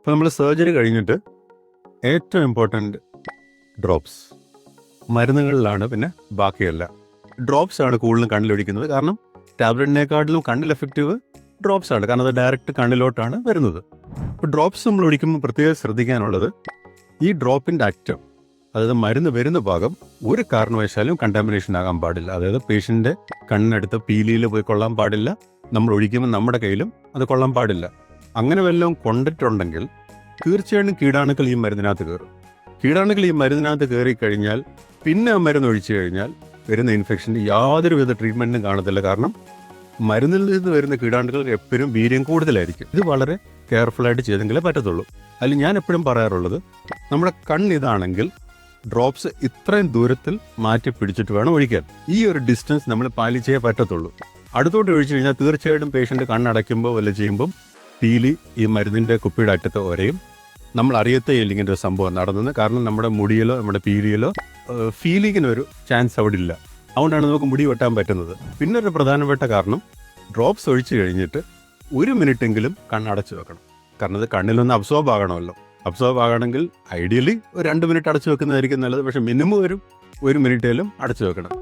ഇപ്പോൾ നമ്മൾ സർജറി കഴിഞ്ഞിട്ട് ഏറ്റവും ഇമ്പോർട്ടൻറ്റ് ഡ്രോപ്സ് മരുന്നുകളിലാണ്, പിന്നെ ബാക്കിയല്ല. ഡ്രോപ്സ് ആണ് കൂടുതലും കണ്ണിലൊഴിക്കുന്നത്. കാരണം ടാബ്ലറ്റിനെക്കാട്ടിലും കണ്ണിൽ എഫക്റ്റീവ് ഡ്രോപ്സ് ആണ്, കാരണം അത് ഡയറക്റ്റ് കണ്ണിലോട്ടാണ് വരുന്നത്. ഇപ്പോൾ ഡ്രോപ്സ് നമ്മൾ ഒഴിക്കുമ്പോൾ പ്രത്യേകം ശ്രദ്ധിക്കാനുള്ളത്, ഈ ഡ്രോപ്പിൻ്റെ അറ്റം, അതായത് മരുന്ന് വരുന്ന ഭാഗം ഒരു കാരണവശാലും കണ്ടാമിനേഷൻ ആകാൻ പാടില്ല. അതായത് പേഷ്യൻ്റെ കണ്ണിനടുത്ത് പീലിയിൽ പോയി കൊള്ളാൻ പാടില്ല. നമ്മൾ ഒഴിക്കുമ്പോൾ നമ്മുടെ കയ്യിലും അത് കൊള്ളാൻ പാടില്ല. അങ്ങനെ വല്ലതും കൊണ്ടിട്ടുണ്ടെങ്കിൽ തീർച്ചയായിട്ടും കീടാണുക്കൾ ഈ മരുന്നിനകത്ത് കയറും. കീടാണുക്കൾ ഈ മരുന്നിനകത്ത് കയറി കഴിഞ്ഞാൽ പിന്നെ ആ മരുന്ന് ഒഴിച്ചു കഴിഞ്ഞാൽ വരുന്ന ഇൻഫെക്ഷന് യാതൊരുവിധ ട്രീറ്റ്മെൻറ്റും കാണത്തില്ല. കാരണം മരുന്നിൽ നിന്ന് വരുന്ന കീടാണുക്കൾ എപ്പോഴും വീര്യം കൂടുതലായിരിക്കും. ഇത് വളരെ കെയർഫുള്ളായിട്ട് ചെയ്തെങ്കിലേ പറ്റത്തുള്ളൂ. അതിൽ ഞാൻ എപ്പോഴും പറയാറുള്ളത്, നമ്മുടെ കണ്ണിതാണെങ്കിൽ ഡ്രോപ്സ് ഇത്രയും ദൂരത്തിൽ മാറ്റി പിടിച്ചിട്ട് വേണം ഒഴിക്കാൻ. ഈ ഒരു ഡിസ്റ്റൻസ് നമ്മൾ പാലിച്ചേ പറ്റത്തുള്ളൂ. അടുത്തോട്ട് ഒഴിച്ചു കഴിഞ്ഞാൽ തീർച്ചയായിട്ടും പേഷ്യൻ്റ് കണ്ണടയ്ക്കുമ്പോൾ വല്ല ചെയ്യുമ്പം പീലി ഈ മരുന്നിൻ്റെ കുപ്പിയുടെ അറ്റത്ത് ഒരയും. നമ്മൾ അറിയത്തേ ഇങ്ങനെ ഒരു സംഭവം നടന്നത്. കാരണം നമ്മുടെ മുടിയിലോ നമ്മുടെ പീലിയിലോ ഫീലിങ്ങിനൊരു ചാൻസ് അവിടെ ഇല്ല. അതുകൊണ്ടാണ് നമുക്ക് മുടി വെട്ടാൻ പറ്റുന്നത്. പിന്നെ ഒരു പ്രധാനപ്പെട്ട കാരണം, ഡ്രോപ്സ് ഒഴിച്ചു കഴിഞ്ഞിട്ട് 1 മിനിറ്റെങ്കിലും കണ്ണടച്ചു വെക്കണം. കാരണം അത് കണ്ണിലൊന്ന് അബ്സോർബ് ആകണമല്ലോ. അബ്സോർബ് ആകണമെങ്കിൽ ഐഡിയലി ഒരു 2 മിനിറ്റ് അടച്ചു വെക്കുന്നതായിരിക്കും നല്ലത്. പക്ഷേ മിനിമം ഒരു 1 മിനിറ്റേലും അടച്ചു വെക്കണം.